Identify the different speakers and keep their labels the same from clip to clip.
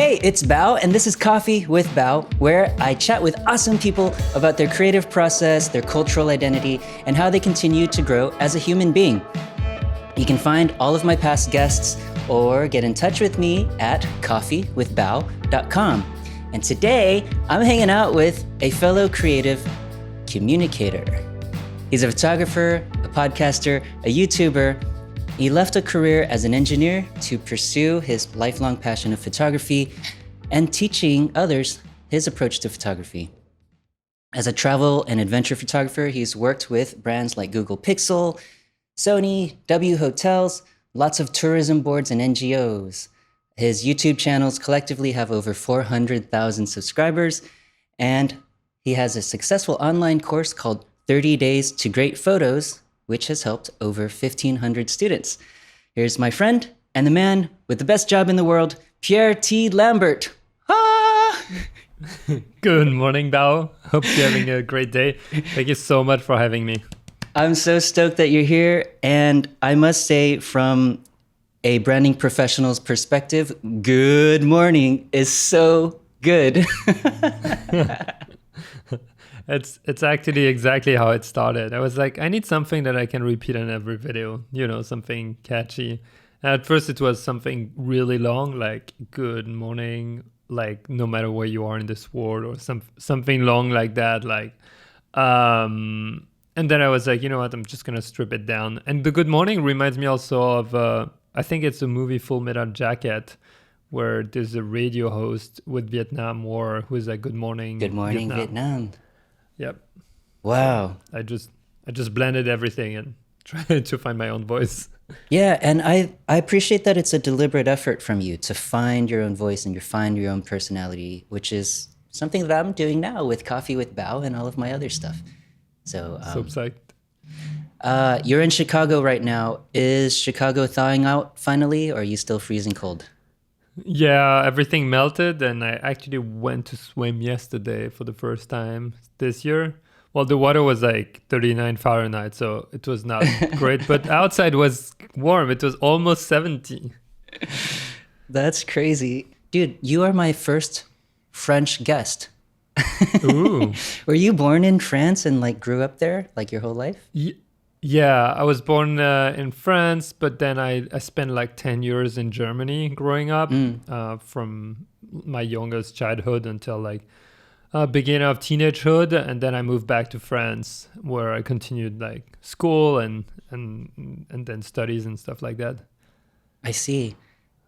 Speaker 1: Hey, it's BAO, and this is Coffee with BAO, where I chat with awesome people about their creative process, their cultural identity, and how they continue to grow as a human being. You can find all of my past guests or get in touch with me at coffeewithbao.com. And today, I'm hanging out with a fellow creative communicator. He's a photographer, a podcaster, a YouTuber. He left a career as an engineer to pursue his lifelong passion of photography and teaching others his approach to photography. As a travel and adventure photographer, he's worked with brands like Google Pixel, Sony, W Hotels, lots of tourism boards and NGOs. His YouTube channels collectively have over 400,000 subscribers, and he has a successful online course called 30 Days to Great Photos, which has helped over 1,500 students. Here's my friend and the man with the best job in the world, Pierre T. Lambert. Ah!
Speaker 2: Good morning, BAO. Hope you're having a great day. Thank you so much for having me.
Speaker 1: I'm so stoked that you're here. And I must say, from a branding professional's perspective, good morning is so good.
Speaker 2: It's actually exactly how it started. I was like, I need something that I can repeat in every video, something catchy. And at first it was something really long, like good morning, like no matter where you are in this world, or something long like that. And then I was like, you know what, I'm just going to strip it down. And the good morning reminds me also of, I think it's a movie, Full Metal Jacket, where there's a radio host with Vietnam War who is like, good morning,
Speaker 1: Vietnam.
Speaker 2: Yep.
Speaker 1: Wow.
Speaker 2: I just blended everything and tried to find my own voice.
Speaker 1: Yeah, and I appreciate that it's a deliberate effort from you to find your own voice and you find your own personality, which is something that I'm doing now with Coffee with BAO and all of my other stuff. So
Speaker 2: psyched.
Speaker 1: You're in Chicago right now. Is Chicago thawing out finally, or are you still freezing cold?
Speaker 2: Yeah, everything melted, and I actually went to swim yesterday for the first time this year. Well, the water was like 39 Fahrenheit, so it was not great, but outside was warm. It was almost 70.
Speaker 1: That's crazy. Dude, you are my first French guest.
Speaker 2: Ooh.
Speaker 1: Were you born in France and grew up there your whole life?
Speaker 2: Yeah, I was born in France, but then I spent 10 years in Germany growing up, from my youngest childhood until beginning of teenagehood, and then I moved back to France, where I continued school and then studies and stuff like that.
Speaker 1: I see.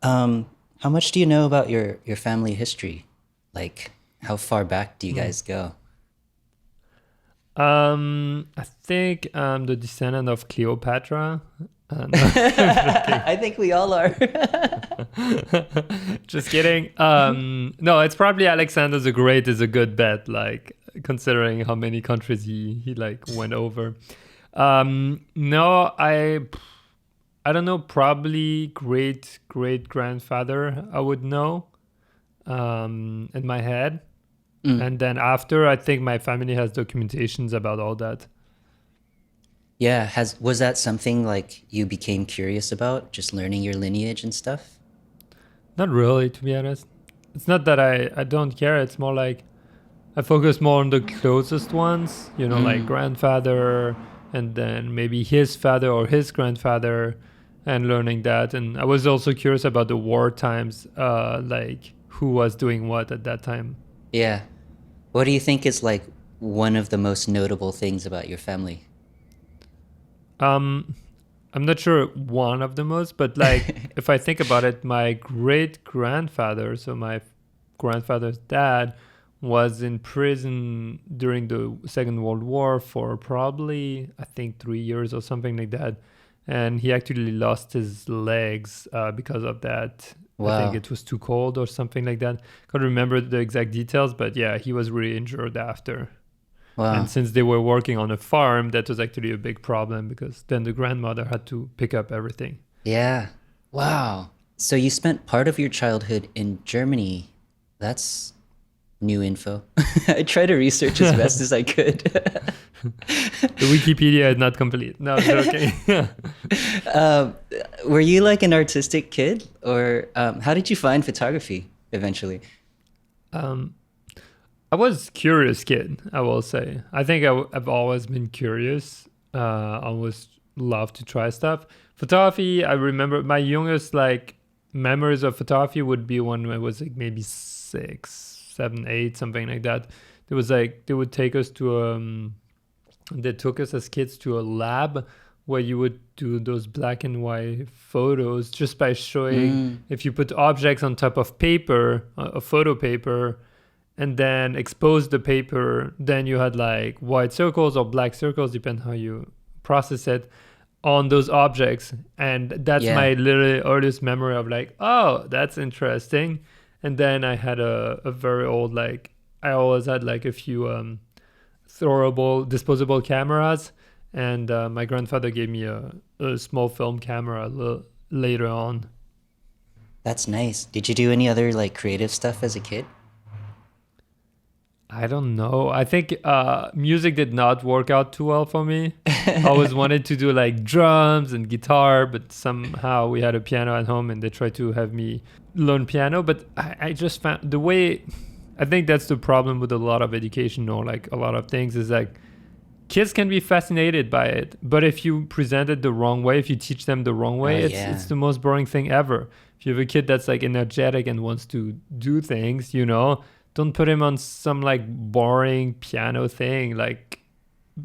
Speaker 1: How much do you know about your family history? How far back do you guys go?
Speaker 2: I think I'm the descendant of Cleopatra.
Speaker 1: I think we all are.
Speaker 2: Just kidding. No, it's probably Alexander the Great is a good bet, considering how many countries he went over. No, I don't know, probably great grandfather I would know in my head. And then after, I think my family has documentations about all that.
Speaker 1: Yeah, was that something you became curious about, just learning your lineage and stuff?
Speaker 2: Not really, to be honest. It's not that I don't care. It's more I focus more on the closest ones, like grandfather, and then maybe his father or his grandfather, and learning that. And I was also curious about the war times, who was doing what at that time.
Speaker 1: Yeah. What do you think is one of the most notable things about your family?
Speaker 2: I'm not sure one of the most, but if I think about it, my great grandfather, so my grandfather's dad, was in prison during the Second World War for probably, I think, 3 years or something like that. And he actually lost his legs because of that. Wow. I think it was too cold or something like that. Can't remember the exact details, but yeah, he was really injured after. Wow. And since they were working on a farm, that was actually a big problem, because then the grandmother had to pick up everything.
Speaker 1: Yeah. Wow. So you spent part of your childhood in Germany. That's new info. I tried to research as best as I could.
Speaker 2: The Wikipedia is not complete. No, it's okay.
Speaker 1: Were you an artistic kid, or how did you find photography? eventually?
Speaker 2: Um, I was curious kid, I will say. I think I've always been curious. Always love to try stuff. Photography, I remember my youngest like memories of photography would be when I was like maybe 6, 7, 8, something like that. There was like they would take us to they took us as kids to a lab where you would do those black and white photos just by showing if you put objects on top of paper, a photo paper, and then expose the paper, then you had like white circles or black circles, depending how you process it, on those objects. And that's my literally earliest memory of like, oh, that's interesting. And then I had a very old, like, I always had like a few throwable, disposable cameras. And my grandfather gave me a small film camera later on.
Speaker 1: That's nice. Did you do any other like creative stuff as a kid?
Speaker 2: I don't know. I think music did not work out too well for me. I always wanted to do like drums and guitar, but somehow we had a piano at home and they tried to have me learn piano. But I just found the way, I think that's the problem with a lot of education or like a lot of things is like kids can be fascinated by it. But if you present it the wrong way, if you teach them the wrong way, it's the most boring thing ever. If you have a kid that's like energetic and wants to do things, you know, don't put him on some like boring piano thing. Like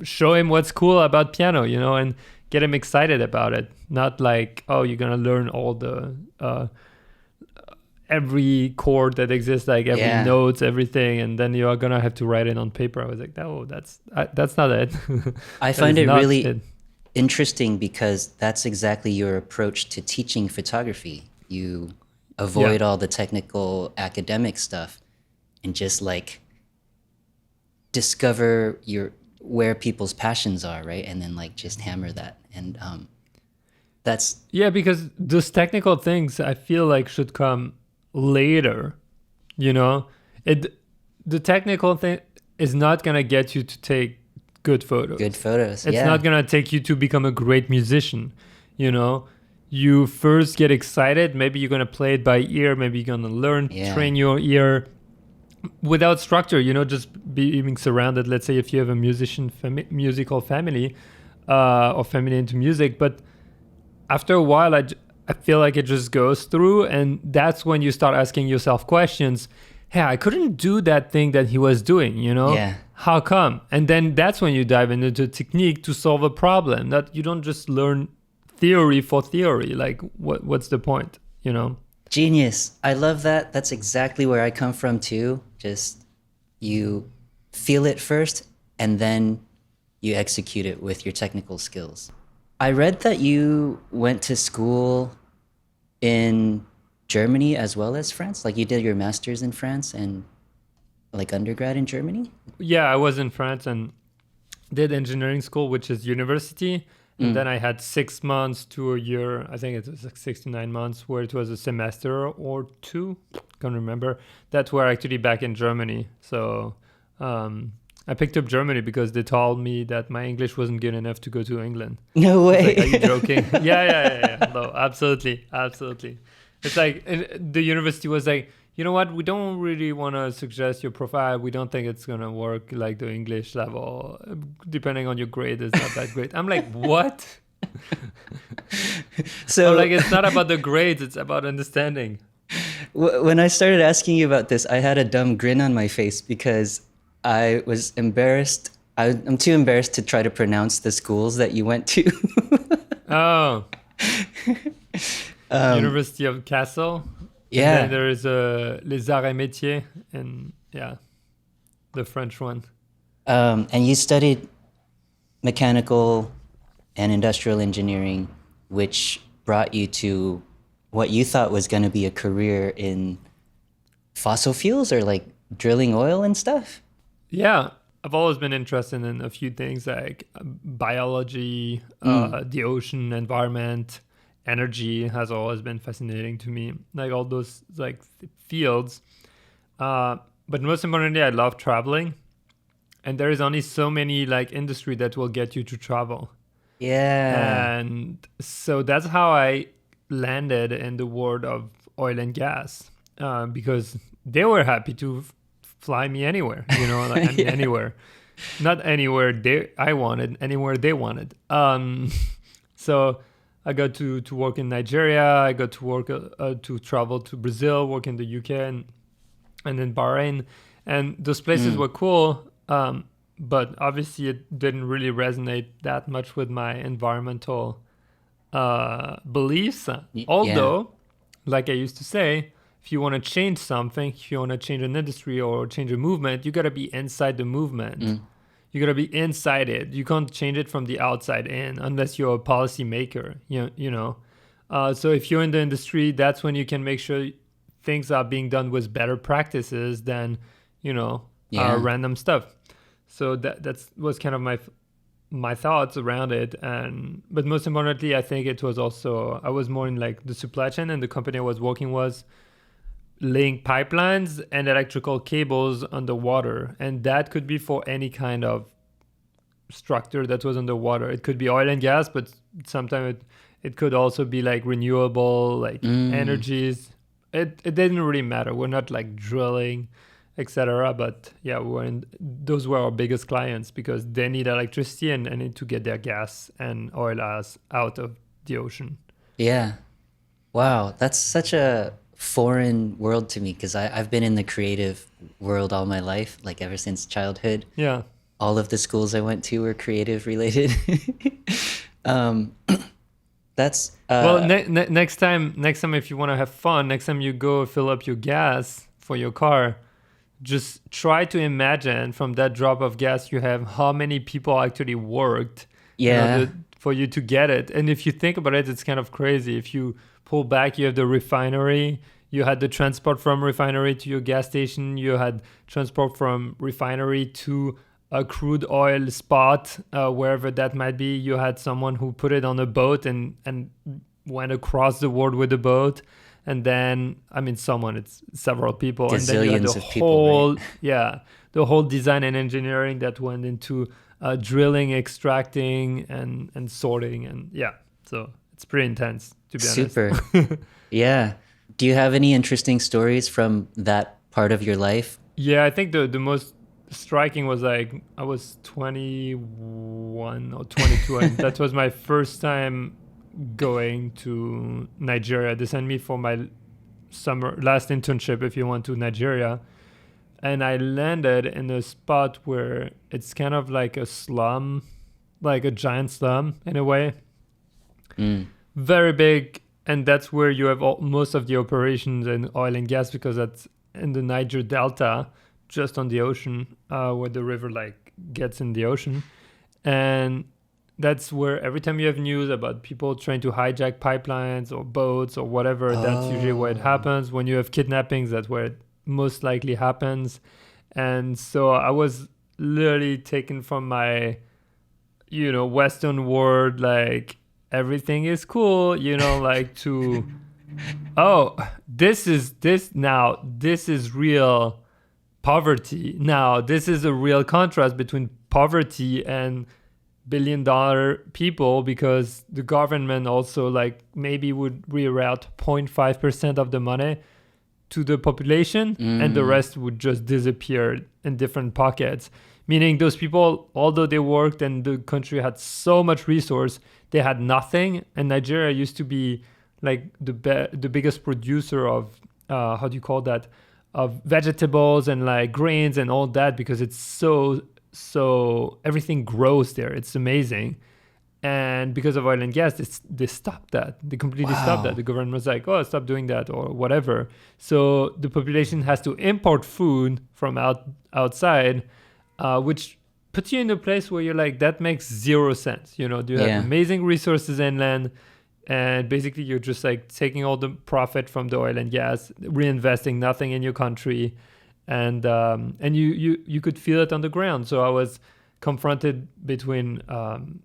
Speaker 2: show him what's cool about piano, you know, and get him excited about it. Not like, oh, you're going to learn all the every chord that exists, like every notes, everything, and then you are going to have to write it on paper. I was like, no, that's not it.
Speaker 1: I find it really interesting because that's exactly your approach to teaching photography. You avoid all the technical academic stuff and just like discover where people's passions are, right? And then like just hammer that. And that's
Speaker 2: because those technical things I feel like should come later, you know. The technical thing is not gonna get you to take good photos. It's not gonna take you to become a great musician, you know. You first get excited, maybe you're gonna play it by ear, maybe you're gonna learn, train your ear without structure, you know, just being surrounded. Let's say if you have a musical family or family into music, but after a while I feel like it just goes through, and that's when you start asking yourself questions. Hey, I couldn't do that thing that he was doing, you know? How come? And then that's when you dive into the technique to solve a problem. That you don't just learn theory for theory. Like what's the point, you know?
Speaker 1: Genius. I love that. That's exactly where I come from too. Just you feel it first and then you execute it with your technical skills. I read that you went to school in Germany as well as France. Like you did your master's in France and like undergrad in Germany?
Speaker 2: Yeah, I was in France and did engineering school, which is university. And then I had 6 months to a year, I think it was like 6 to 9 months, where it was a semester or two, can't remember, that were actually back in Germany. So I picked up Germany because they told me that my English wasn't good enough to go to England.
Speaker 1: No way.
Speaker 2: Like, are you joking? Yeah. No, absolutely. It's like the university was like, you know what? We don't really want to suggest your profile. We don't think it's going to work like the English level. Depending on your grade, it's not that great. I'm like, what?
Speaker 1: So
Speaker 2: like, it's not about the grades. It's about understanding.
Speaker 1: When I started asking you about this, I had a dumb grin on my face because I was embarrassed. I'm too embarrassed to try to pronounce the schools that you went to.
Speaker 2: Oh. University of Kassel.
Speaker 1: Yeah.
Speaker 2: And then there is Les Arts et Métiers, and the French one.
Speaker 1: And you studied mechanical and industrial engineering, which brought you to what you thought was going to be a career in fossil fuels or like drilling oil and stuff?
Speaker 2: Yeah. I've always been interested in a few things like biology, the ocean, environment, energy has always been fascinating to me, like all those like fields. But most importantly, I love traveling, and there is only so many like industry that will get you to travel.
Speaker 1: Yeah.
Speaker 2: And so that's how I landed in the world of oil and gas. because they were happy to fly me anywhere, like, I mean,
Speaker 1: Yeah.
Speaker 2: anywhere, not anywhere I wanted, anywhere they wanted. So I got to work in Nigeria. I got to work to travel to Brazil, work in the UK, and then Bahrain, and those places were cool. But obviously, it didn't really resonate that much with my environmental beliefs. Although, like I used to say, if you want to change something, if you want to change an industry or change a movement, you got to be inside the movement. You got to be inside it. You can't change it from the outside in unless you're a policy maker. So if you're in the industry, that's when you can make sure things are being done with better practices than random stuff. So that was kind of my thoughts around it. But most importantly, I think it was also, I was more in like the supply chain, and the company I was working was laying pipelines and electrical cables underwater, and that could be for any kind of structure that was underwater. It could be oil and gas, but sometimes it could also be like renewable, like energies. It didn't really matter. We're not like drilling, etc. But yeah, those were our biggest clients because they need electricity and need to get their gas and oil out of the ocean.
Speaker 1: Yeah. Wow. That's such a foreign world to me because I've been in the creative world all my life, like ever since childhood.
Speaker 2: Yeah.
Speaker 1: All of the schools I went to were creative related. That's
Speaker 2: well, next time if you want to have fun, next time you go fill up your gas for your car, just try to imagine from that drop of gas you have how many people actually worked for you to get it. And if you think about it, it's kind of crazy. If you pull back, you have the refinery, you had the transport from refinery to your gas station, you had transport from refinery to a crude oil spot, wherever that might be. You had someone who put it on a boat and went across the world with the boat. And then, I mean, it's several people.
Speaker 1: Gazillions
Speaker 2: and then you had the
Speaker 1: of people, right?
Speaker 2: the whole design and engineering that went into drilling, extracting, and sorting. And so it's pretty intense, to be honest.
Speaker 1: Super. Yeah. Do you have any interesting stories from that part of your life?
Speaker 2: Yeah, I think the most striking was like I was 21 or 22, and that was my first time going to Nigeria. They sent me for my last internship, if you want, to Nigeria, and I landed in a spot where it's kind of like a slum, like a giant slum in a way. Very big, and that's where you have most of the operations in oil and gas, because that's in the Niger Delta, just on the ocean, where the river like gets in the ocean. And that's where every time you have news about people trying to hijack pipelines or boats or whatever, that's usually where it happens. When you have kidnappings, that's where it most likely happens. And so I was literally taken from my, Western world, like everything is cool, like to, this is real poverty. Now, this is a real contrast between poverty and billion-dollar people, because the government also like maybe would reroute 0.5% of the money to the population, and the rest would just disappear in different pockets. Meaning those people, although they worked and the country had so much resource, they had nothing. And Nigeria used to be like the biggest producer of how do you call that, of vegetables and like grains and all that, because it's so everything grows there. It's amazing. And because of oil and gas, they stopped that. They completely stopped that. The government was like, stop doing that or whatever. So the population has to import food from outside, which puts you in a place where you're like, that makes zero sense. You have amazing resources inland, and basically you're just like taking all the profit from the oil and gas, reinvesting nothing in your country. And you could feel it on the ground. So I was confronted between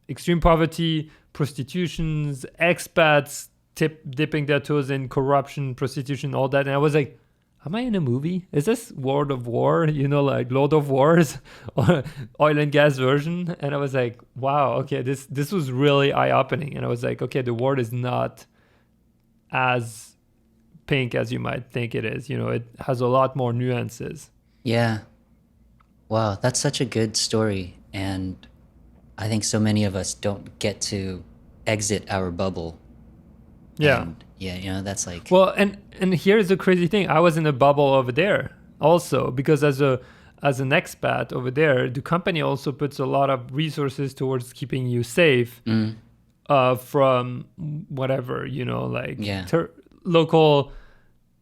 Speaker 2: extreme poverty, prostitutions, expats dipping their toes in corruption, prostitution, all that. And I was like, am I in a movie? Is this World of War? Like Lord of Wars, oil and gas version? And I was like, wow, okay, this was really eye-opening. And I was like, okay, the world is not as pink as you might think it is. It has a lot more nuances.
Speaker 1: Yeah. Wow, that's such a good story. And I think so many of us don't get to exit our bubble.
Speaker 2: Yeah.
Speaker 1: And yeah, that's like...
Speaker 2: Well, and here's the crazy thing. I was in a bubble over there also, because as an expat over there, the company also puts a lot of resources towards keeping you safe from whatever, local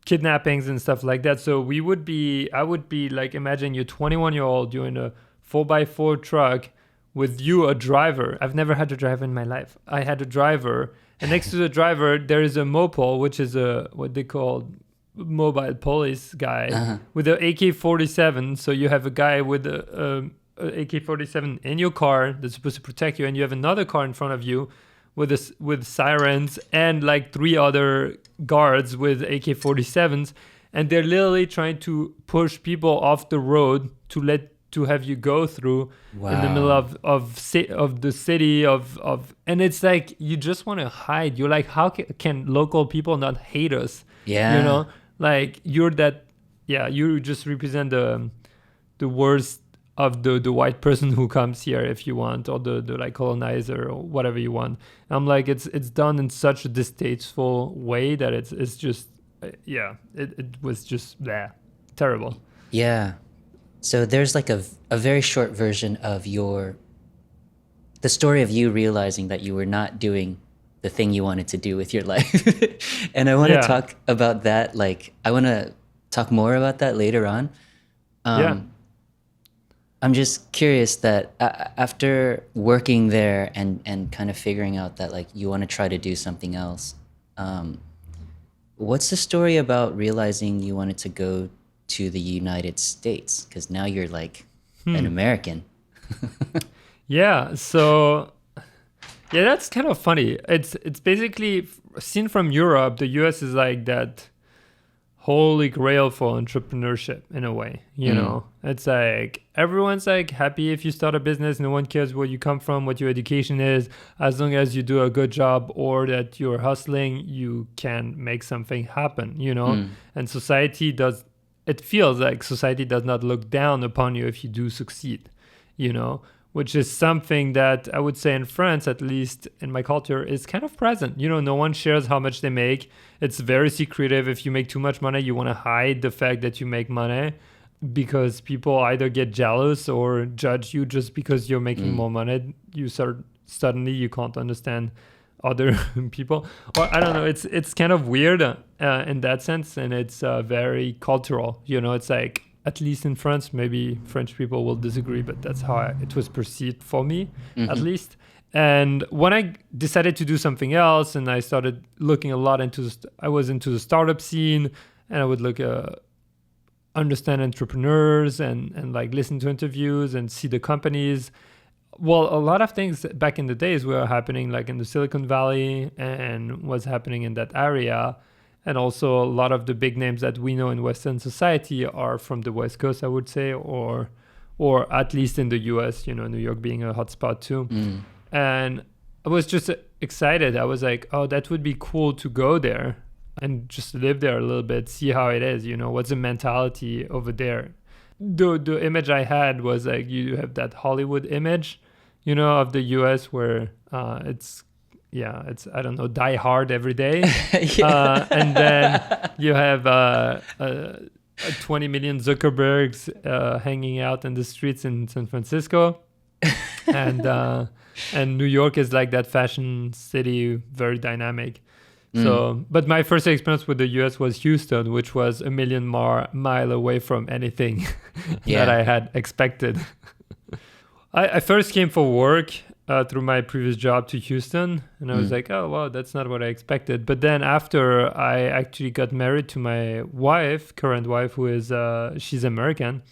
Speaker 2: kidnappings and stuff like that. So I would be like, imagine you're 21-year-old, you're in a 4x4 truck with you, a driver. I've never had a driver in my life. I had a driver, and next to the driver, there is a mopol, which is what they call mobile police guy with an AK-47. So you have a guy with a AK-47 in your car that's supposed to protect you, and you have another car in front of you with sirens and like 3 other guards with AK-47s, and they're literally trying to push people off the road to have you go through in the middle of the city of and it's like you just want to hide. You're like, how can local people not hate us?
Speaker 1: Yeah.
Speaker 2: Like you just represent the worst of the white person who comes here, if you want, or the like colonizer or whatever you want. I'm like, it's done in such a distasteful way that it's just it was just terrible.
Speaker 1: Yeah. So there's like a very short version of the story of you realizing that you were not doing the thing you wanted to do with your life. And I want to talk about that. Like, I want to talk more about that later on. I'm just curious that after working there and kind of figuring out that like you want to try to do something else, what's the story about realizing you wanted to go to the United States? Because now you're like an American.
Speaker 2: So that's kind of funny. It's basically seen from Europe. The US is like that holy grail for entrepreneurship in a way. It's like everyone's like happy if you start a business. No one cares where you come from, what your education is, as long as you do a good job or that you're hustling, you can make something happen. And it feels like society does not look down upon you if you do succeed, which is something that I would say in France, at least in my culture, is kind of present. No one shares how much they make. It's very secretive. If you make too much money, you want to hide the fact that you make money, because people either get jealous or judge you just because you're making more money. Suddenly you can't understand other people, or I don't know. It's kind of weird in that sense, and it's very cultural. It's like, at least in France, maybe French people will disagree, but that's how it was perceived for me, at least. And when I decided to do something else, and I started looking a lot I was into the startup scene, and I would understand entrepreneurs and like listen to interviews and see the companies. Well, a lot of things back in the days were happening like in the Silicon Valley and was happening in that area. And also a lot of the big names that we know in Western society are from the West Coast, I would say, or at least in the US, New York being a hotspot too. And I was just excited. I was like, oh, that would be cool to go there and just live there a little bit, see how it is, what's the mentality over there. The image I had was like, you have that Hollywood image, of the US where it's I don't know, Die Hard every day. And then you have 20 million Zuckerbergs hanging out in the streets in San Francisco. And New York is like that fashion city, very dynamic. So, but my first experience with the US was Houston, which was a million mile away from anything that I had expected. I first came for work through my previous job to Houston, and I was like, oh, wow, that's not what I expected. But then after I actually got married to my current wife, who is, she's American,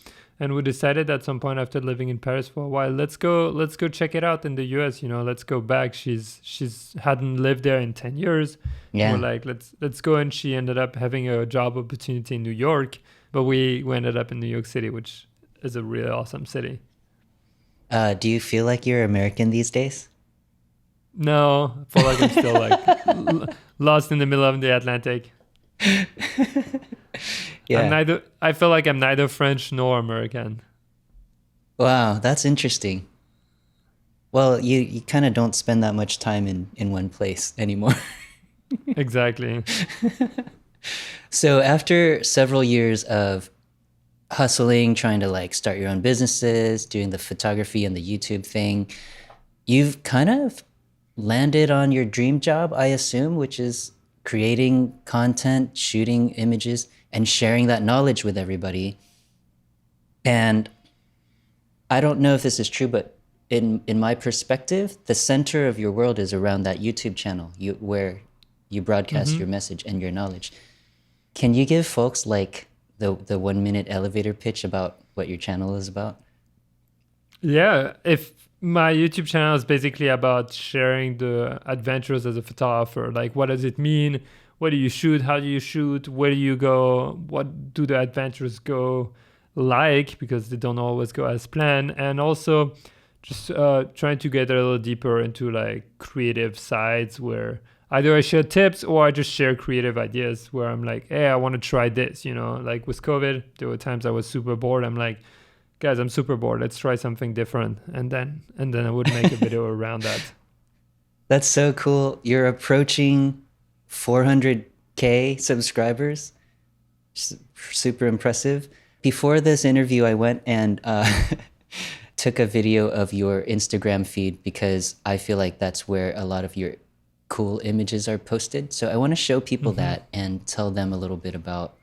Speaker 2: and we decided at some point after living in Paris for a while, let's go check it out in the US, let's go back. She's hadn't lived there in 10 years. Yeah. We're like, let's go. And she ended up having a job opportunity in New York, but we ended up in New York City, which is a really awesome city.
Speaker 1: Do you feel like you're American these days?
Speaker 2: No, I feel like I'm still like lost in the middle of the Atlantic.
Speaker 1: Yeah.
Speaker 2: I feel like I'm neither French nor American.
Speaker 1: Wow, that's interesting. Well, you kind of don't spend that much time in one place anymore.
Speaker 2: Exactly.
Speaker 1: So after several years of hustling, trying to like start your own businesses, doing the photography and the YouTube thing, you've kind of landed on your dream job, I assume, which is creating content, shooting images, and sharing that knowledge with everybody. And I don't know if this is true, but in my perspective, the center of your world is around that YouTube channel, where you broadcast
Speaker 2: Mm-hmm.
Speaker 1: your message and your knowledge. Can you give folks like the 1 minute elevator pitch about what your channel is about?
Speaker 2: Yeah, if my YouTube channel is basically about sharing the adventures as a photographer, like what does it mean? What do you shoot? How do you shoot? Where do you go? What do the adventures go like? Because they don't always go as planned. And also just trying to get a little deeper into like creative sides where either I share tips or I just share creative ideas where I'm like, hey, I want to try this, you know, like with COVID, there were times I was super bored. I'm like, guys, I'm super bored. Let's try something different. And then I would make a video around that.
Speaker 1: That's so cool. You're approaching 400K subscribers. Super impressive. Before this interview, I went and took a video of your Instagram feed because I feel like that's where a lot of your cool images are posted. So I want to show people that and tell them a little bit about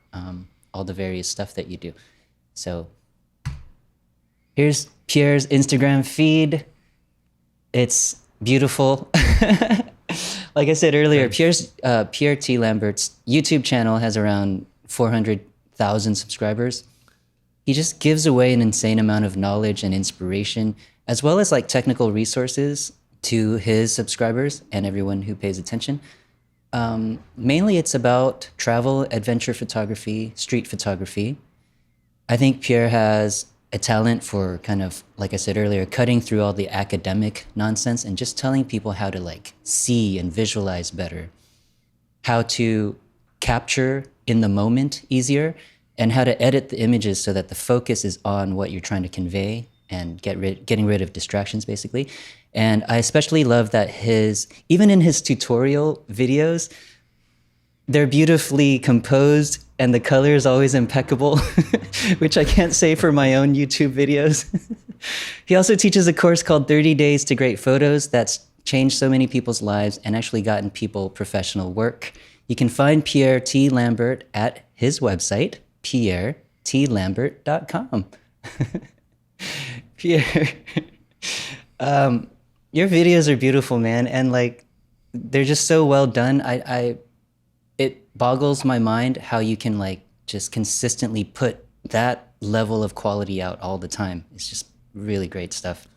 Speaker 1: all the various stuff that you do. So here's Pierre's Instagram feed. It's beautiful. Like I said earlier, Pierre T. Lambert's YouTube channel has around 400,000 subscribers. He just gives away an insane amount of knowledge and inspiration, as well as like technical resources to his subscribers and everyone who pays attention. Mainly it's about travel, adventure photography, street photography. I think Pierre has a talent for kind of, like I said earlier, cutting through all the academic nonsense and just telling people how to like see and visualize better, how to capture in the moment easier, and how to edit the images so that the focus is on what you're trying to convey and getting rid of distractions, basically. And I especially love that even in his tutorial videos, they're beautifully composed and the color is always impeccable, which I can't say for my own YouTube videos. He also teaches a course called 30 Days to Great Photos that's changed so many people's lives and actually gotten people professional work. You can find Pierre T. Lambert at his website, pierretlambert.com. Pierre, your videos are beautiful, man, and like they're just so well done. It boggles my mind how you can like just consistently put that level of quality out all the time. It's just really great stuff.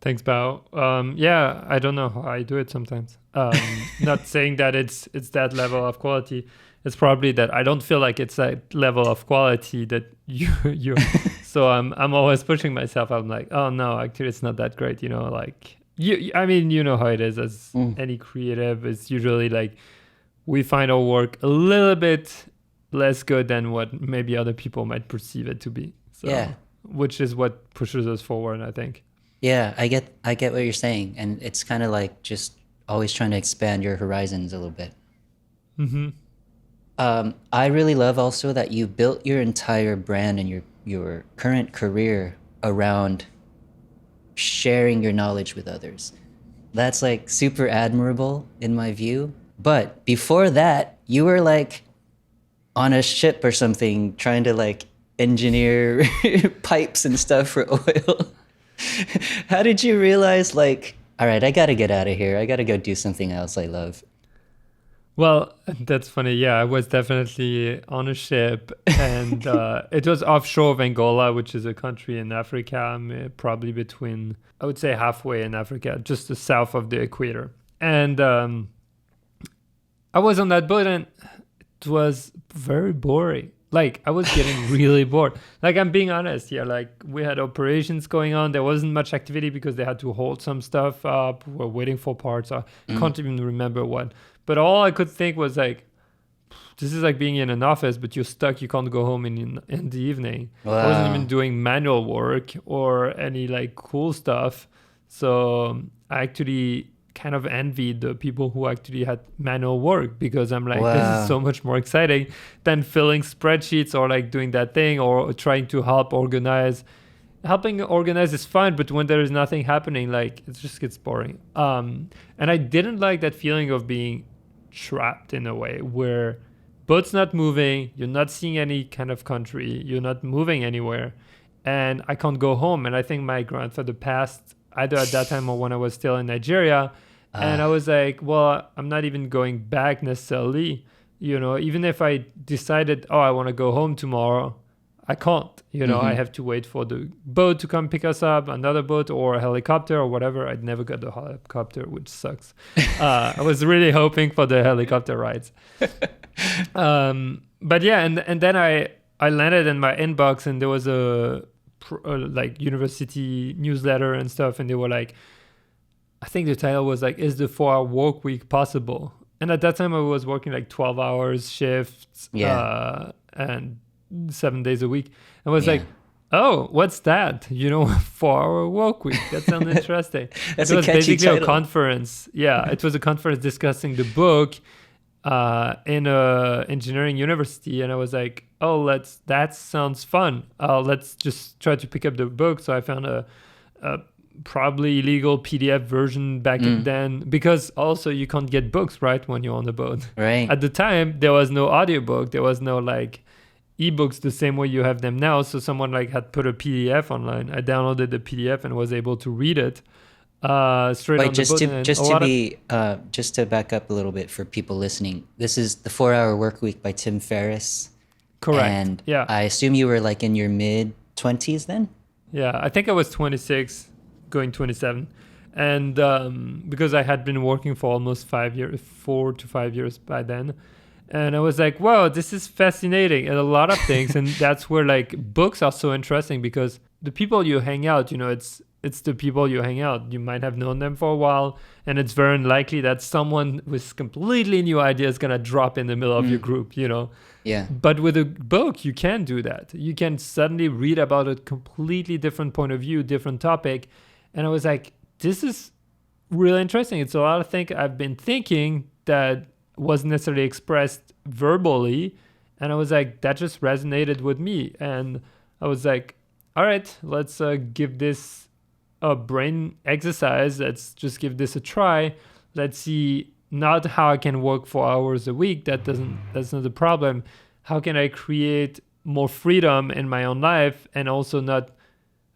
Speaker 2: Thanks, BAO. Yeah, I don't know how I do it sometimes. Not saying that it's that level of quality. It's probably that I don't feel like it's that level of quality that you. So I'm always pushing myself. I'm like, oh no, actually it's not that great. You know, like I mean, you know how it is as any creative. It's usually like we find our work a little bit less good than what maybe other people might perceive it to be. So,
Speaker 1: Yeah.
Speaker 2: Which is what pushes us forward, I think.
Speaker 1: Yeah, I get what you're saying, and it's kind of like just always trying to expand your horizons a little bit.
Speaker 2: Mm-hmm.
Speaker 1: I really love also that you built your entire brand and your current career around sharing your knowledge with others. That's like super admirable in my view. But before that, you were like on a ship or something trying to like engineer pipes and stuff for oil. How did you realize like, all right, I got to get out of here. I got to go do something else I love.
Speaker 2: Well, that's funny. Yeah, I was definitely on a ship, and it was offshore of Angola, which is a country in Africa, probably between, I would say, halfway in Africa, just the south of the equator. And I was on that boat, and it was very boring. Like, I was getting really bored. Like, I'm being honest here. Like, we had operations going on. There wasn't much activity because they had to hold some stuff up. We're waiting for parts. I can't even remember what. But all I could think was like, this is like being in an office, but you're stuck. You can't go home in the evening.
Speaker 1: Wow.
Speaker 2: I wasn't even doing manual work or any like cool stuff. So I actually kind of envied the people who actually had manual work, because I'm like, this
Speaker 1: Wow.
Speaker 2: is so much more exciting than filling spreadsheets or like doing that thing or trying to help organize. Helping organize is fun, but when there is nothing happening, like it just gets boring. And I didn't like that feeling of being trapped in a way where boat's not moving, you're not seeing any kind of country, you're not moving anywhere, and I can't go home. And I think my grandfather passed either at that time or when I was still in Nigeria. And I was like, well, I'm not even going back necessarily. You know, even if I decided, oh, I want to go home tomorrow, I can't. You know, I have to wait for the boat to come pick us up, another boat or a helicopter or whatever. I'd never got the helicopter, which sucks. I was really hoping for the helicopter rides. But yeah, and then I landed in my inbox, and there was a like university newsletter and stuff, and they were like, I think the title was like, is the 4-hour work week possible? And at that time I was working like 12 hours shifts and 7 days a week. I was like, oh, what's that? You know, 4-hour work week. That sounds interesting.
Speaker 1: That's
Speaker 2: it
Speaker 1: a
Speaker 2: was
Speaker 1: catchy
Speaker 2: basically
Speaker 1: title.
Speaker 2: a conference. Yeah, it was a conference discussing the book in a engineering university, and I was like, oh, that sounds fun. Let's just try to pick up the book. So I found a probably illegal PDF version back then, because also you can't get books right when you're on the boat.
Speaker 1: Right.
Speaker 2: At the time, there was no audiobook, there was no like ebooks the same way you have them now. So someone like had put a PDF online. I downloaded the PDF and was able to read it straight on the boat.
Speaker 1: Just to back up a little bit for people listening, this is the 4-Hour Work Week by Tim Ferriss.
Speaker 2: Correct.
Speaker 1: And
Speaker 2: yeah,
Speaker 1: I assume you were like in your mid-20s then?
Speaker 2: Yeah, I think I was 26, going 27. And because I had been working for almost 4 to 5 years by then. And I was like, wow, this is fascinating, and a lot of things. And that's where like books are so interesting, because the people you hang out, you know, it's the people you hang out. You might have known them for a while, and it's very unlikely that someone with completely new ideas is going to drop in the middle of your group, you know?
Speaker 1: Yeah.
Speaker 2: But with a book, you can do that. You can suddenly read about a completely different point of view, different topic. And I was like, this is really interesting. It's a lot of things I've been thinking that wasn't necessarily expressed verbally. And I was like, that just resonated with me. And I was like, all right, let's give this a brain exercise. Let's just give this a try. Let's see not how I can work 4 hours a week. That's not the problem. How can I create more freedom in my own life, and also not,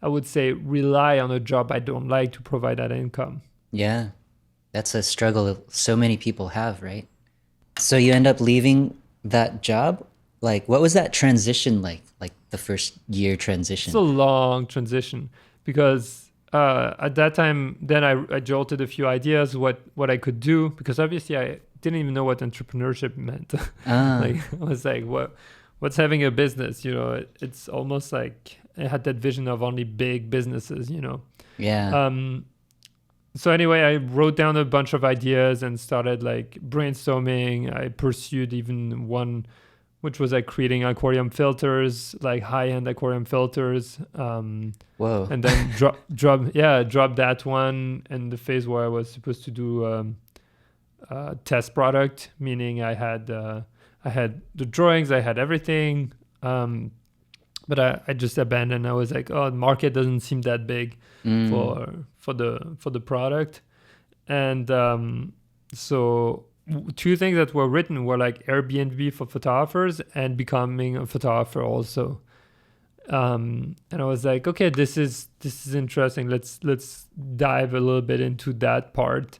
Speaker 2: I would say, rely on a job I don't like to provide that income?
Speaker 1: Yeah. That's a struggle so many people have, right? So you end up leaving that job? Like, what was that transition like the first year transition?
Speaker 2: It's a long transition, because at that time, then I jolted a few ideas what I could do, because obviously I didn't even know what entrepreneurship meant. Like, I was like, what's having a business? You know, it's almost like I had that vision of only big businesses, you know?
Speaker 1: Yeah.
Speaker 2: So anyway, I wrote down a bunch of ideas and started like brainstorming. I pursued even one, which was like creating aquarium filters, like high-end aquarium filters.
Speaker 1: Whoa.
Speaker 2: And then drop that one in the phase where I was supposed to do test product, meaning I had the drawings, I had everything, but I just abandoned. I was like, oh, the market doesn't seem that big for the product. And so two things that were written were like Airbnb for photographers and becoming a photographer also. And I was like, okay, this is interesting. Let's dive a little bit into that part.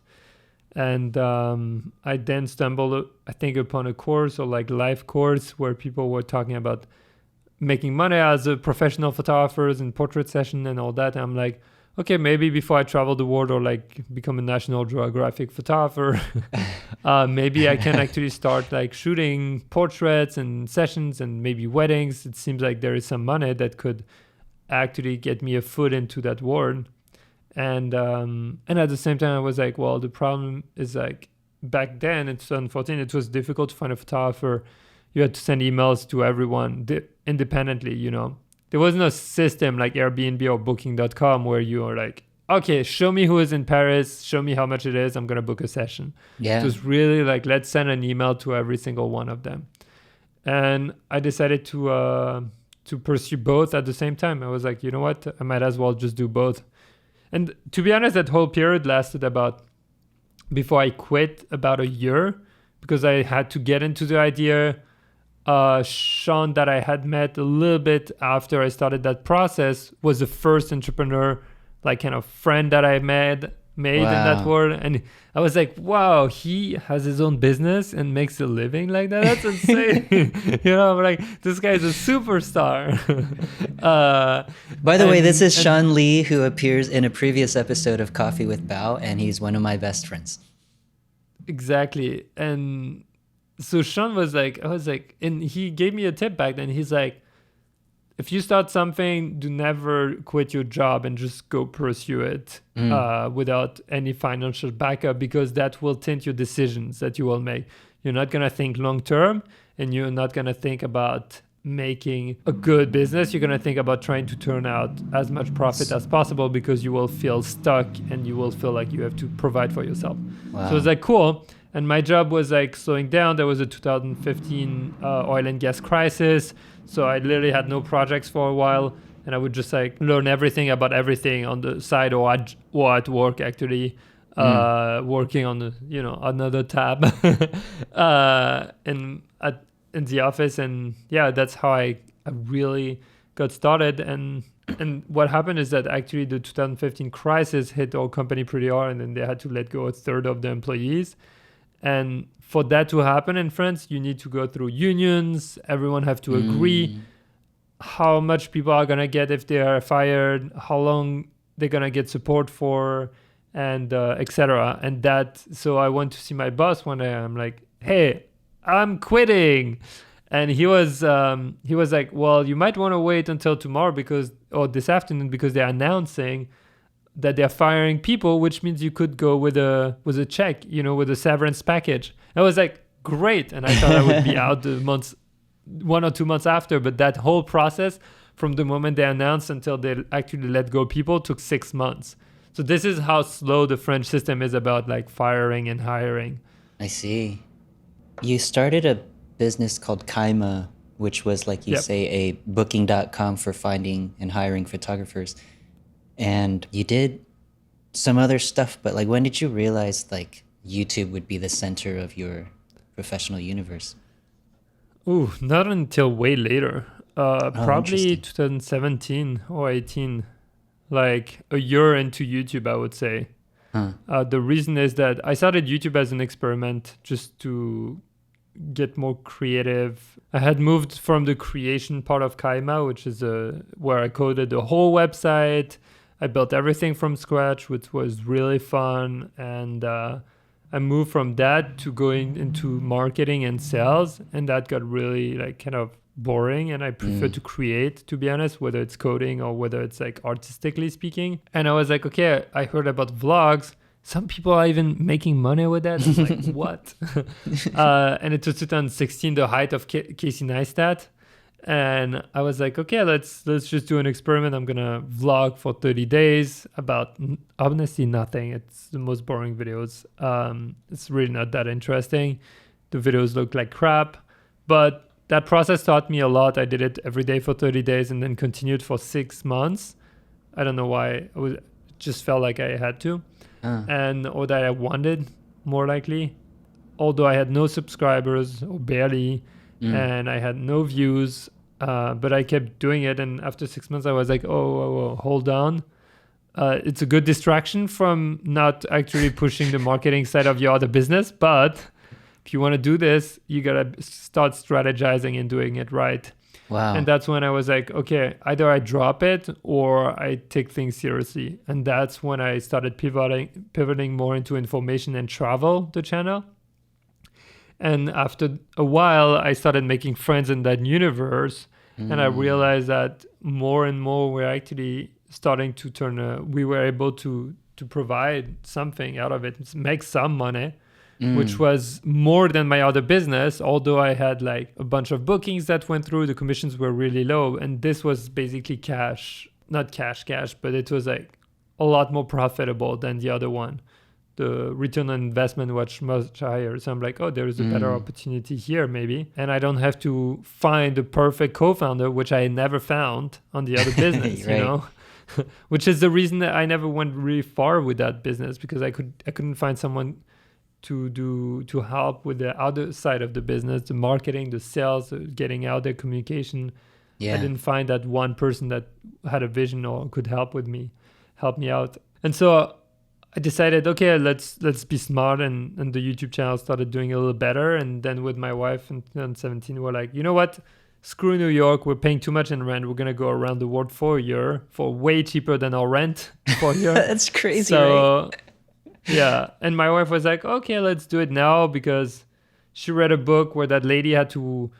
Speaker 2: And I then stumbled, I think, upon a course, or like live course, where people were talking about making money as a professional photographers and portrait session and all that. And I'm like, okay, maybe before I travel the world or like become a National Geographic photographer, maybe I can actually start like shooting portraits and sessions and maybe weddings. It seems like there is some money that could actually get me a foot into that world. And at the same time, I was like, well, the problem is like back then in 2014, it was difficult to find a photographer you had to send emails to everyone independently, There was no system like Airbnb or Booking.com where you are like, okay, show me who is in Paris, show me how much it is, I'm going to book a session.
Speaker 1: Yeah.
Speaker 2: It was really like, let's send an email to every single one of them. And I decided to pursue both at the same time. I was like, you know what? I might as well just do both. And to be honest, that whole period lasted before I quit, about a year, because I had to get into the idea. Sean, that I had met a little bit after I started that process, was the first entrepreneur, like kind of friend that I made in that world. And I was like, wow, he has his own business and makes a living like that. That's insane. I'm like, this guy is a superstar.
Speaker 1: By the way, this is Sean Lee, who appears in a previous episode of Coffee with BAO, and he's one of my best friends.
Speaker 2: Exactly. And so Sean was like, and he gave me a tip back then. He's like, if you start something, do never quit your job and just go pursue it without any financial backup, because that will tint your decisions that you will make. You're not going to think long term, and you're not going to think about making a good business. You're going to think about trying to turn out as much profit as possible, because you will feel stuck and you will feel like you have to provide for yourself.
Speaker 1: Wow.
Speaker 2: So it's like, cool. And my job was like slowing down. There was a 2015 oil and gas crisis. So I literally had no projects for a while, and I would just like learn everything about everything on the side or at work, actually, working on another tab in the office. And yeah, that's how I really got started. And what happened is that actually the 2015 crisis hit our company pretty hard, and then they had to let go a third of the employees. And for that to happen in France, you need to go through unions. Everyone have to agree how much people are going to get if they are fired, how long they're going to get support for, and etc. And so I went to see my boss one day. I'm like, hey, I'm quitting. And he was like, well, you might want to wait until tomorrow or this afternoon, because they're announcing that they're firing people, which means you could go with a check, with a severance package. I was like, great. And I thought I would be out 1 or 2 months after. But that whole process, from the moment they announced until they actually let go people, took 6 months. So this is how slow the French system is about like firing and hiring.
Speaker 1: I see. You started a business called Kaima, which was, like you say, a booking.com for finding and hiring photographers. And you did some other stuff, but like, when did you realize like YouTube would be the center of your professional universe?
Speaker 2: Ooh, not until way later. Probably 2017 or 18, like a year into YouTube, I would say. The reason is that I started YouTube as an experiment, just to get more creative. I had moved from the creation part of Kaima, which is where I coded the whole website. I built everything from scratch, which was really fun. And I moved from that to going into marketing and sales. And that got really like kind of boring. And I prefer to create, to be honest, whether it's coding or whether it's like artistically speaking. And I was like, okay, I heard about vlogs. Some people are even making money with that. I'm like, what? And it was 2016, the height of Casey Neistat. And I was like, okay, let's just do an experiment. I'm going to vlog for 30 days about honestly nothing. It's the most boring videos. It's really not that interesting. The videos look like crap. But that process taught me a lot. I did it every day for 30 days and then continued for 6 months. I don't know why. Just felt like I had to. Or that I wanted, more likely. Although I had no subscribers, or barely, and I had no views, but I kept doing it. And after 6 months, I was like, oh, hold on. It's a good distraction from not actually pushing the marketing side of your other business. But if you want to do this, you got to start strategizing and doing it right.
Speaker 1: Wow.
Speaker 2: And that's when I was like, okay, either I drop it or I take things seriously. And that's when I started pivoting more into information and travel, the channel. And after a while, I started making friends in that universe. And I realized that more and more we're actually starting to we were able to provide something out of it, make some money. which was more than my other business, although I had like a bunch of bookings that went through. The commissions were really low, and this was basically cash, not cash, but it was like a lot more profitable than the other one. The return on investment was much higher. So I'm like, oh, there is a better opportunity here maybe. And I don't have to find the perfect co-founder, which I never found on the other business,
Speaker 1: Right.
Speaker 2: you know, which is the reason that I never went really far with that business, because I couldn't find someone to help with the other side of the business, the marketing, the sales, getting out there, communication.
Speaker 1: Yeah.
Speaker 2: I didn't find that one person that had a vision or could help me out. And so I decided, okay, let's be smart, and the YouTube channel started doing a little better. And then with my wife in 2017, we're like, you know what? Screw New York. We're paying too much in rent. We're gonna go around the world for a year for way cheaper than our rent for a year.
Speaker 1: That's crazy,
Speaker 2: So
Speaker 1: right?
Speaker 2: yeah, and my wife was like, okay, let's do it now, because she read a book where that lady had to,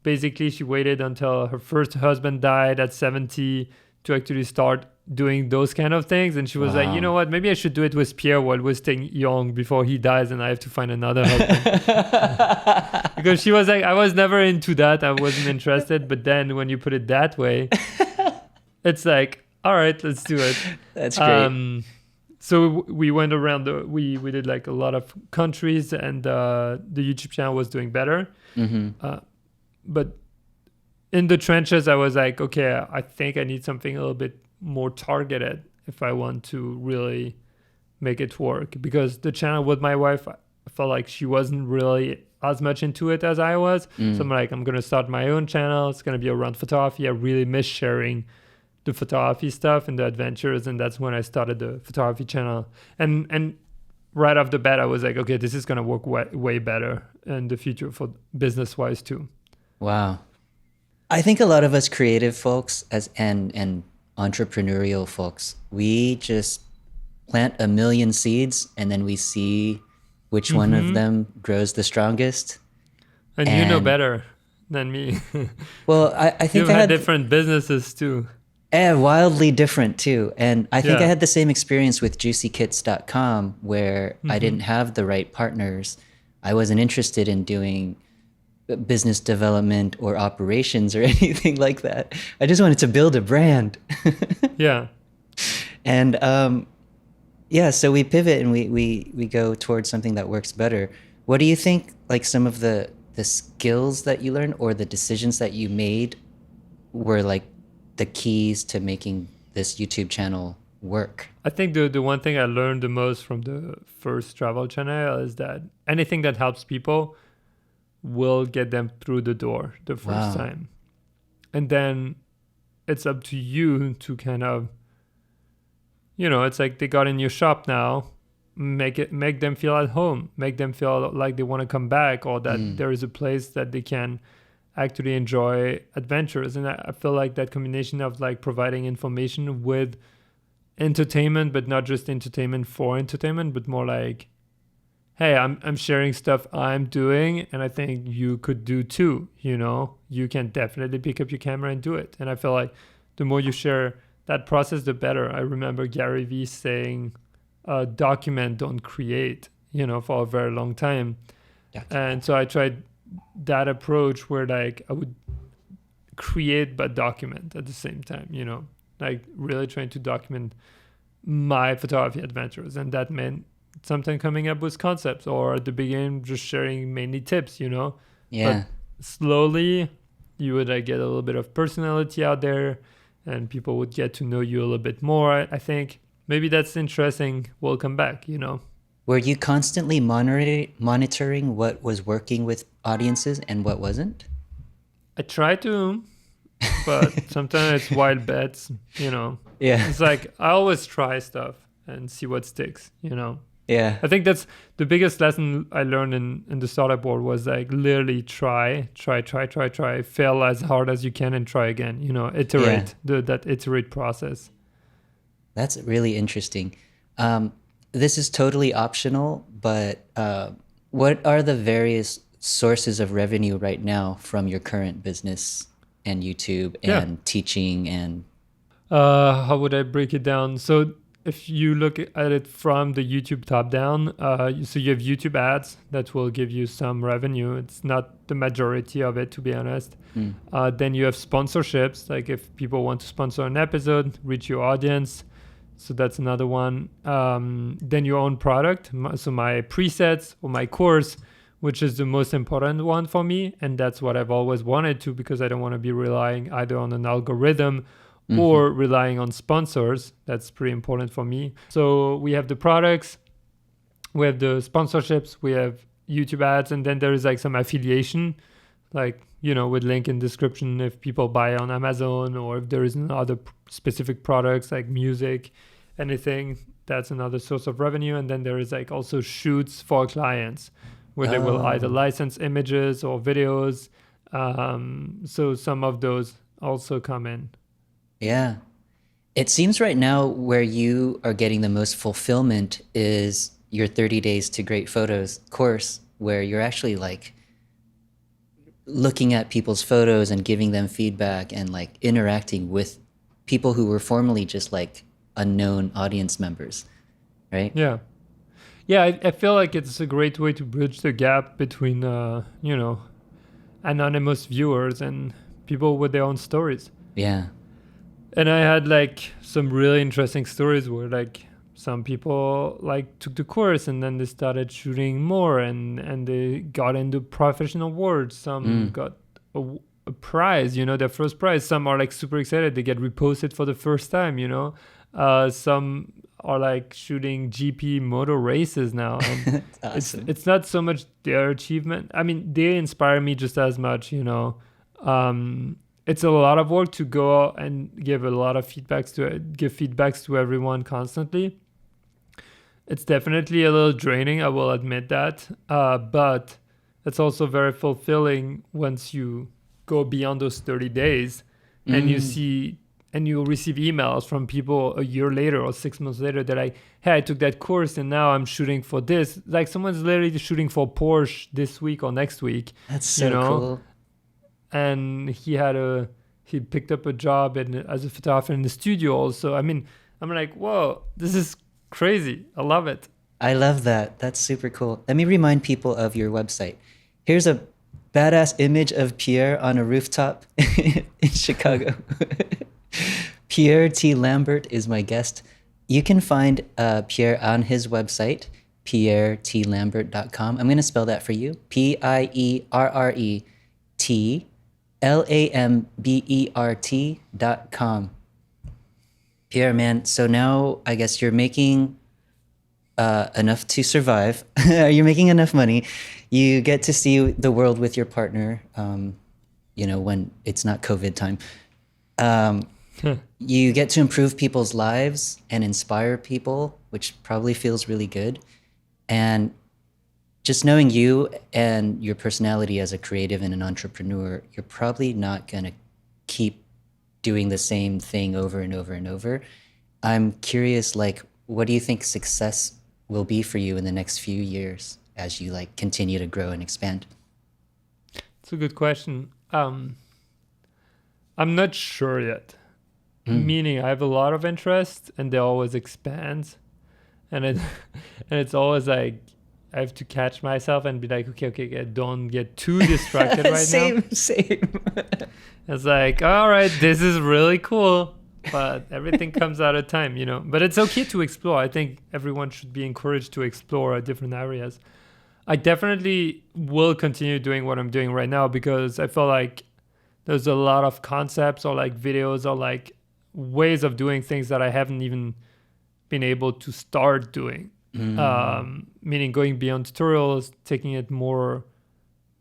Speaker 2: basically she waited until her first husband died at 70 to actually start doing those kind of things. And she was like, you know what, maybe I should do it with Pierre while we're staying young before he dies and I have to find another husband. Because she was like, I was never into that. I wasn't interested. But then when you put it that way, it's like, all right, let's do it.
Speaker 1: That's great.
Speaker 2: So we went around, we did like a lot of countries, and the YouTube channel was doing better. But in the trenches, I was like, okay, I think I need something a little bit more targeted if I want to really make it work. Because the channel with my wife, I felt like she wasn't really as much into it as I was. So I'm like, I'm going to start my own channel. It's going to be around photography. I really miss sharing the photography stuff and the adventures. And that's when I started the photography channel. And right off the bat, I was like, okay, this is going to work way better in the future for business-wise too.
Speaker 1: Wow. I think a lot of us creative folks and entrepreneurial folks, we just plant a million seeds and then we see which one of them grows the strongest.
Speaker 2: And you know better than me.
Speaker 1: Well, I think
Speaker 2: You've
Speaker 1: I
Speaker 2: had
Speaker 1: had
Speaker 2: different businesses too.
Speaker 1: wildly different too. And I think I had the same experience with juicykits.com where I didn't have the right partners. I wasn't interested in doing business development or operations or anything like that. I just wanted to build a brand.
Speaker 2: Yeah.
Speaker 1: And so we pivot and we go towards something that works better. What do you think, like some of the skills that you learned or the decisions that you made were like the keys to making this YouTube channel work?
Speaker 2: I think the one thing I learned the most from the first travel channel is that anything that helps people will get them through the door the first time. And then it's up to you to kind of, it's like they got in your shop now, make them feel at home, make them feel like they want to come back, or that there is a place that they can actually enjoy adventures. And I feel like that combination of like providing information with entertainment, but not just entertainment for entertainment, but more like, hey, I'm sharing stuff I'm doing, and I think you could do too. You can definitely pick up your camera and do it. And I feel like the more you share that process, the better. I remember Gary Vee saying, document, don't create, for a very long time. And so I tried that approach where like I would create but document at the same time, like really trying to document my photography adventures. And that meant sometimes coming up with concepts, or at the beginning just sharing mainly tips, But slowly you would get a little bit of personality out there, and people would get to know you a little bit more. I think maybe that's interesting. We'll come back,
Speaker 1: Were you constantly monitoring what was working with audiences and what wasn't?
Speaker 2: I try to, but sometimes it's wild bets,
Speaker 1: Yeah.
Speaker 2: It's like I always try stuff and see what sticks,
Speaker 1: Yeah.
Speaker 2: I think that's the biggest lesson I learned in the startup world, was like literally try, fail as hard as you can and try again, iterate, that iterate process.
Speaker 1: That's really interesting. This is totally optional, but what are the various sources of revenue right now from your current business and YouTube and teaching and...
Speaker 2: How would I break it down? So if you look at it from the YouTube top down, so you have YouTube ads that will give you some revenue. It's not the majority of it, to be honest. Then you have sponsorships, like if people want to sponsor an episode, reach your audience. So that's another one. Then your own product. So my presets or my course, which is the most important one for me. And that's what I've always wanted to, because I don't want to be relying either on an algorithm or relying on sponsors. That's pretty important for me. So we have the products, we have the sponsorships, we have YouTube ads, and then there is like some affiliation, like, with link in description if people buy on Amazon, or if there is other specific products like music, anything, that's another source of revenue. And then there is like also shoots for clients where they will either license images or videos. So some of those also come in.
Speaker 1: Yeah. It seems right now where you are getting the most fulfillment is your 30 Days to Great Photos course, where you're actually like looking at people's photos and giving them feedback and like interacting with people who were formerly just like unknown audience members, right?
Speaker 2: Yeah. Yeah, I feel like it's a great way to bridge the gap between, anonymous viewers and people with their own stories.
Speaker 1: Yeah.
Speaker 2: And I had like some really interesting stories where like some people like took the course and then they started shooting more and they got into professional awards. Some got a prize, their first prize. Some are like super excited. They get reposted for the first time, some are like shooting GP moto races now. And
Speaker 1: Awesome.
Speaker 2: it's not so much their achievement. I mean, they inspire me just as much, It's a lot of work to go and give a lot of feedbacks to everyone constantly. It's definitely a little draining, I will admit that. But it's also very fulfilling once you go beyond those 30 days and you see and you'll receive emails from people a year later or 6 months later. They're like, hey, I took that course and now I'm shooting for this. Like someone's literally shooting for Porsche this week or next week.
Speaker 1: That's so cool.
Speaker 2: And he picked up a job as a photographer in the studio also. I mean, I'm like, whoa, this is crazy. I love it.
Speaker 1: I love that. That's super cool. Let me remind people of your website. Here's a badass image of Pierre on a rooftop in Chicago. Pierre T. Lambert is my guest. You can find Pierre on his website, pierretlambert.com. I'm going to spell that for you. PIERRETLAMBERT.com. Pierre, man, so now I guess you're making enough to survive. You're making enough money. You get to see the world with your partner, when it's not COVID time. You get to improve people's lives and inspire people, which probably feels really good. And just knowing you and your personality as a creative and an entrepreneur, you're probably not going to keep doing the same thing over and over and over. I'm curious, like, what do you think success will be for you in the next few years as you like continue to grow and expand?
Speaker 2: It's a good question. I'm not sure yet. Meaning I have a lot of interest and they always expand. And it's always like I have to catch myself and be like, okay, don't get too distracted right now.
Speaker 1: Same.
Speaker 2: It's like, all right, this is really cool, but everything comes out of time, But it's okay to explore. I think everyone should be encouraged to explore different areas. I definitely will continue doing what I'm doing right now because I feel like there's a lot of concepts or like videos or like ways of doing things that I haven't even been able to start doing. Meaning going beyond tutorials, taking it more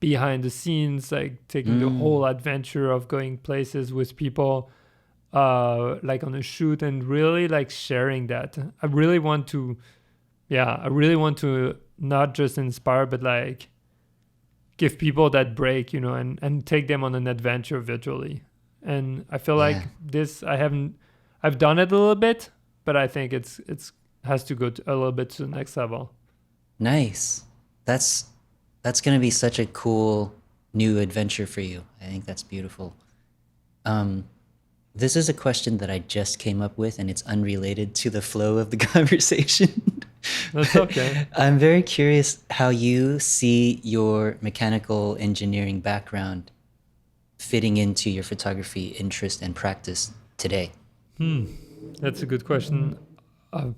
Speaker 2: behind the scenes, like taking the whole adventure of going places with people, like on a shoot, and really like sharing that. I really want to not just inspire, but like give people that break, and take them on an adventure virtually. And I feel like I've done it a little bit, but I think it's has to go a little bit to the next level.
Speaker 1: Nice. That's going to be such a cool new adventure for you. I think that's beautiful. This is a question that I just came up with, and it's unrelated to the flow of the conversation.
Speaker 2: That's okay.
Speaker 1: I'm very curious how you see your mechanical engineering background fitting into your photography interest and practice today.
Speaker 2: That's a good question. I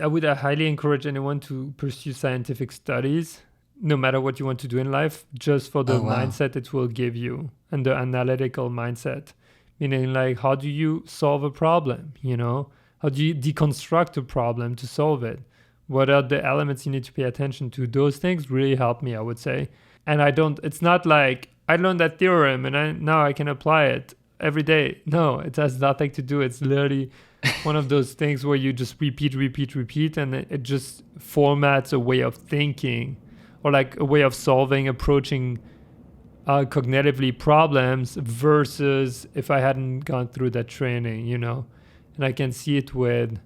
Speaker 2: would highly encourage anyone to pursue scientific studies, no matter what you want to do in life, just for the
Speaker 1: Oh, wow.
Speaker 2: mindset it will give you and the analytical mindset. Meaning, like, how do you solve a problem? You know, how do you deconstruct a problem to solve it? What are the elements you need to pay attention to? Those things really help me, I would say. And it's not like I learned that theorem and now I can apply it every day. No, it has nothing to do. It's literally one of those things where you just repeat, and it just formats a way of thinking, or like a way of approaching cognitively problems, versus if I hadn't gone through that training, you know. And I can see it with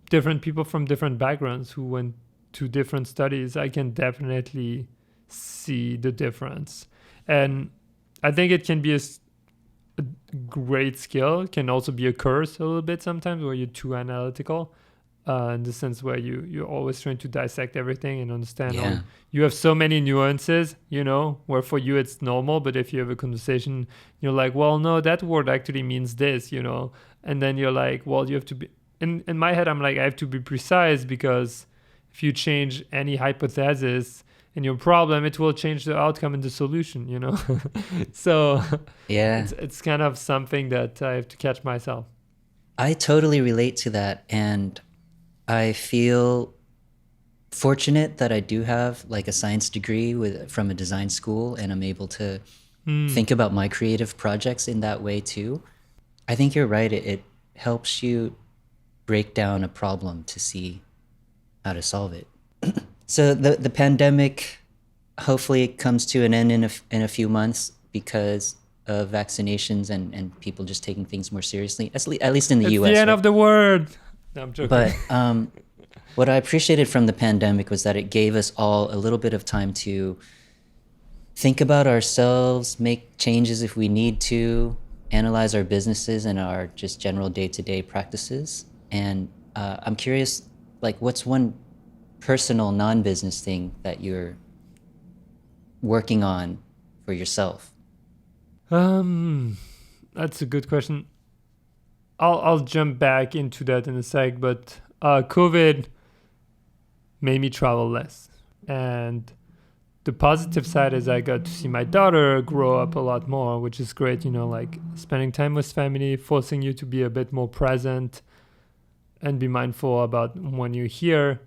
Speaker 2: different people from different backgrounds who went to different studies. I can definitely see the difference. And I think it can be a great skill. It can also be a curse a little bit sometimes, where you're too analytical, in the sense where you're always trying to dissect everything and understand.
Speaker 1: Yeah.
Speaker 2: You have so many nuances, you know, where for you it's normal, but if you have a conversation, you're like, well, no, that word actually means this, you know. And then you're like, well, you have to be, in my head, I'm like, I have to be precise, because if you change any hypothesis in your problem, it will change the outcome and the solution, you know. So
Speaker 1: Yeah.
Speaker 2: it's kind of something that I have to catch myself.
Speaker 1: I totally relate to that, and I feel fortunate that I do have like a science degree from a design school, and I'm able to think about my creative projects in that way too. I think you're right. It helps you break down a problem to see how to solve it. So the pandemic, hopefully it comes to an end in a few months because of vaccinations and people just taking things more seriously, at least in the
Speaker 2: It's
Speaker 1: US.
Speaker 2: the end
Speaker 1: right?
Speaker 2: of the world. No, I'm joking.
Speaker 1: But what I appreciated from the pandemic was that it gave us all a little bit of time to think about ourselves, make changes if we need to, analyze our businesses and our just general day-to-day practices. And I'm curious, like, what's one personal non-business thing that you're working on for yourself?
Speaker 2: That's a good question. I'll jump back into that in a sec, but COVID made me travel less. And the positive side is I got to see my daughter grow up a lot more, which is great, you know, like spending time with family, forcing you to be a bit more present and be mindful about when you're here,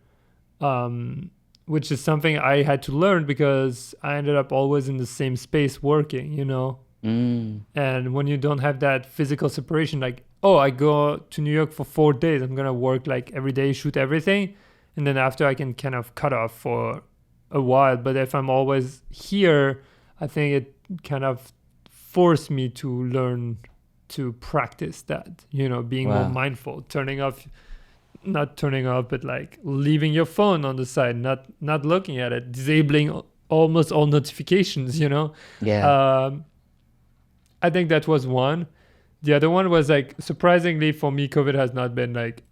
Speaker 2: which is something I had to learn because I ended up always in the same space working, you know. And when you don't have that physical separation, like, oh, I go to New York for 4 days, I'm gonna work like every day, shoot everything, and then after I can kind of cut off for a while. But if I'm always here, I think it kind of forced me to learn to practice that, you know, being more mindful, not turning off, but like leaving your phone on the side, not looking at it, disabling almost all notifications, you know. I think that was one. The other one was like, surprisingly for me, COVID has not been like,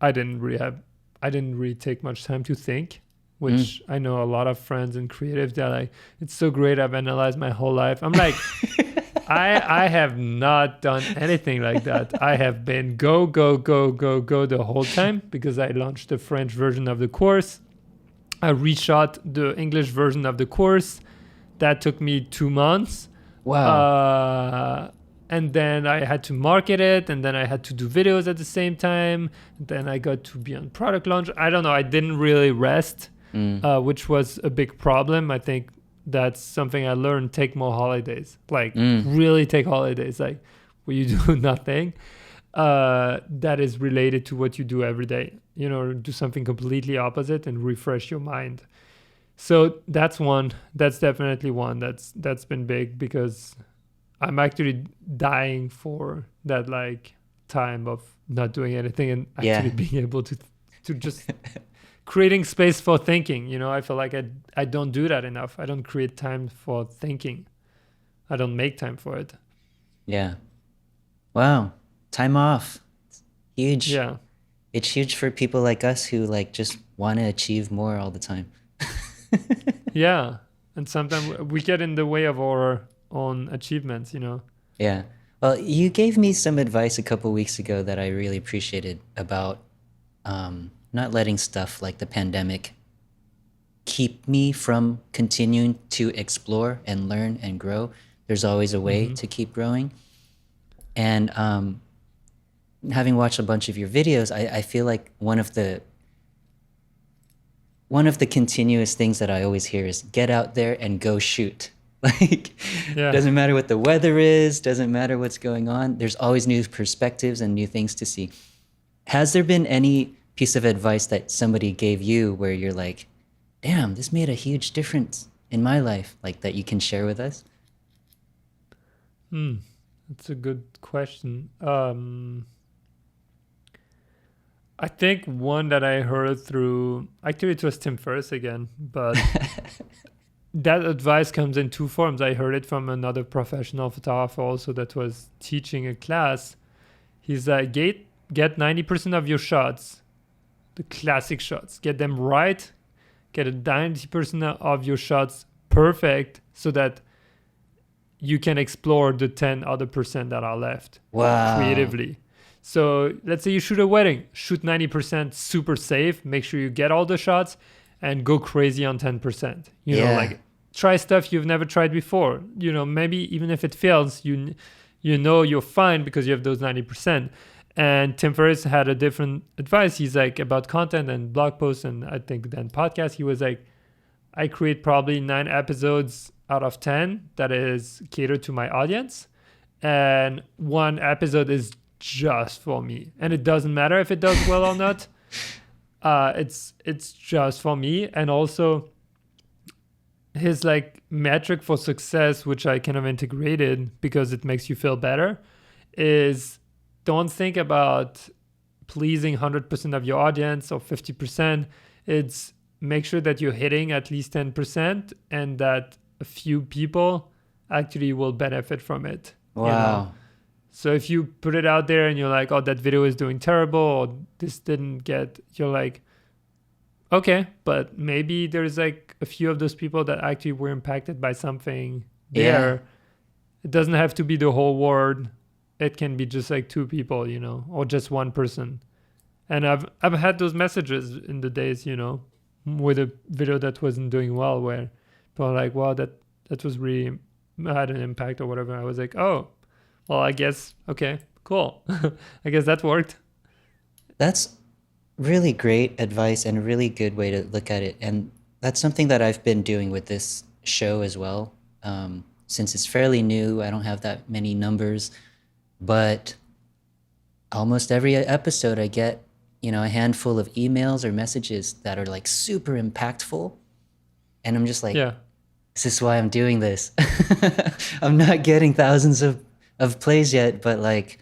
Speaker 2: I didn't really take much time to think, which I know a lot of friends and creatives, they're like, it's so great, I've analyzed my whole life. I'm like, I have not done anything like that. I have been go the whole time, because I launched the French version of the course. I reshot the English version of the course. That took me 2 months.
Speaker 1: Wow.
Speaker 2: And then I had to market it, and then I had to do videos at the same time. Then I got to be on product launch. I don't know. I didn't really rest, which was a big problem. I think that's something I learned. Take more holidays, like really take holidays, like where you do nothing. That is related to what you do every day. You know, do something completely opposite and refresh your mind. So that's one. That's definitely one. That's been big, because I'm actually dying for that like time of not doing anything and actually being able to just creating space for thinking. You know, I feel like I don't do that enough. I don't create time for thinking. I don't make time for it.
Speaker 1: Yeah. Wow. Time off. Huge.
Speaker 2: Yeah.
Speaker 1: It's huge for people like us who like just want to achieve more all the time.
Speaker 2: Yeah. And sometimes we get in the way of our own achievements,
Speaker 1: Yeah. Well, you gave me some advice a couple weeks ago that I really appreciated about not letting stuff like the pandemic keep me from continuing to explore and learn and grow. There's always a way to keep growing. And having watched a bunch of your videos, I feel like one of the continuous things that I always hear is get out there and go shoot. Like,
Speaker 2: Yeah.
Speaker 1: doesn't matter what the weather is, doesn't matter what's going on. There's always new perspectives and new things to see. Has there been any piece of advice that somebody gave you where you're like, damn, this made a huge difference in my life, like that you can share with us?
Speaker 2: That's a good question. I think one that I heard through, actually it was Tim Ferriss again, but that advice comes in two forms. I heard it from another professional photographer also that was teaching a class. He's like, get 90% of your shots, the classic shots, get them right, get 90% of your shots perfect so that you can explore the 10 other percent that are left creatively. So let's say you shoot a wedding, shoot 90% super safe, make sure you get all the shots and go crazy on 10%. You know, like try stuff you've never tried before. You know, maybe even if it fails, you know you're fine because you have those 90%. And Tim Ferriss had a different advice. He's like about content and blog posts and I think then podcasts. He was like, I create probably 9 episodes out of 10 that is catered to my audience. And 1 episode is just for me. And it doesn't matter if it does well or not. It's just for me. And also his like metric for success, which I kind of integrated because it makes you feel better, is don't think about pleasing 100% of your audience or 50%. It's make sure that you're hitting at least 10% and that a few people actually will benefit from it.
Speaker 1: Wow.
Speaker 2: You know? So if you put it out there and you're like, oh, that video is doing terrible or this didn't get, you're like, okay, but maybe there's like a few of those people that actually were impacted by something there. It doesn't have to be the whole world. It can be just like 2 people, you know, or just 1 person. And I've had those messages in the days, you know, with a video that wasn't doing well where people are like, wow, that was really had an impact or whatever. I was like, oh, well, I guess, okay, cool. I guess that worked.
Speaker 1: That's really great advice and a really good way to look at it. And that's something that I've been doing with this show as well. Since it's fairly new, I don't have that many numbers, but almost every episode I get, you know, a handful of emails or messages that are like super impactful. And I'm just like, this is why I'm doing this. I'm not getting thousands of plays yet, but like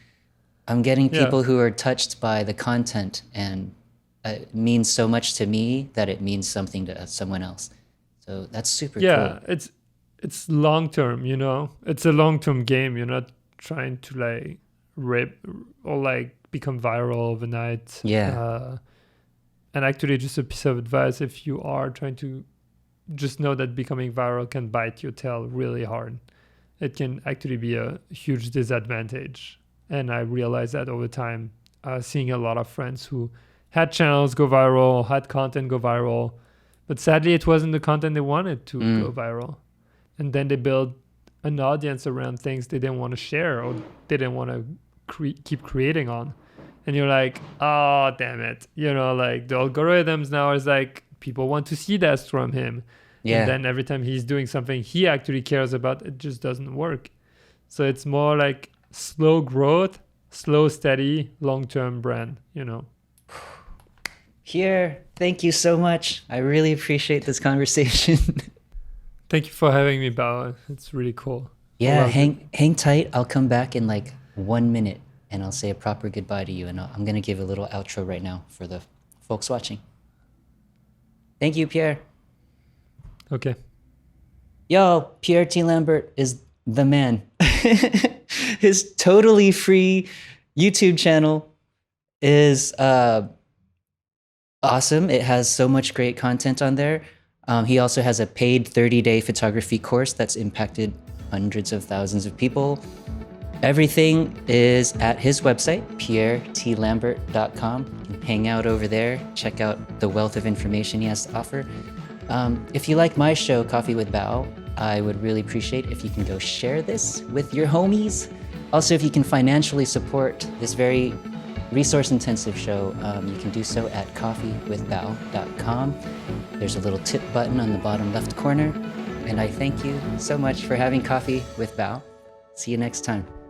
Speaker 1: I'm getting people who are touched by the content and it means so much to me that it means something to someone else. So that's super cool.
Speaker 2: Yeah, it's long term, you know. It's a long term game. You're not trying to like rip or like become viral overnight.
Speaker 1: Yeah.
Speaker 2: And actually, just a piece of advice: if you are trying to, just know that becoming viral can bite your tail really hard. It can actually be a huge disadvantage. And I realized that over time, seeing a lot of friends who had channels go viral, had content go viral, but sadly it wasn't the content they wanted to go viral. And then they build an audience around things they didn't want to share or they didn't want to keep creating on. And you're like, oh, damn it. You know, like the algorithms now is like, people want to see that from him. And then every time he's doing something he actually cares about, it just doesn't work. So it's more like slow growth, slow, steady, long-term brand, you know.
Speaker 1: Pierre, thank you so much. I really appreciate this conversation.
Speaker 2: Thank you for having me, BAO. It's really cool.
Speaker 1: Yeah, hang tight. I'll come back in like 1 minute and I'll say a proper goodbye to you. And I'm going to give a little outro right now for the folks watching. Thank you, Pierre.
Speaker 2: Okay.
Speaker 1: Yo, Pierre T. Lambert is the man. his totally free YouTube channel is awesome. It has so much great content on there. He also has a paid 30-day photography course that's impacted hundreds of thousands of people. Everything is at his website, pierrettlambert.com. You can hang out over there, check out the wealth of information he has to offer. If you like my show, Coffee with BAO, I would really appreciate if you can go share this with your homies. Also, if you can financially support this very resource-intensive show, you can do so at coffeewithbao.com. There's a little tip button on the bottom left corner. And I thank you so much for having Coffee with BAO. See you next time.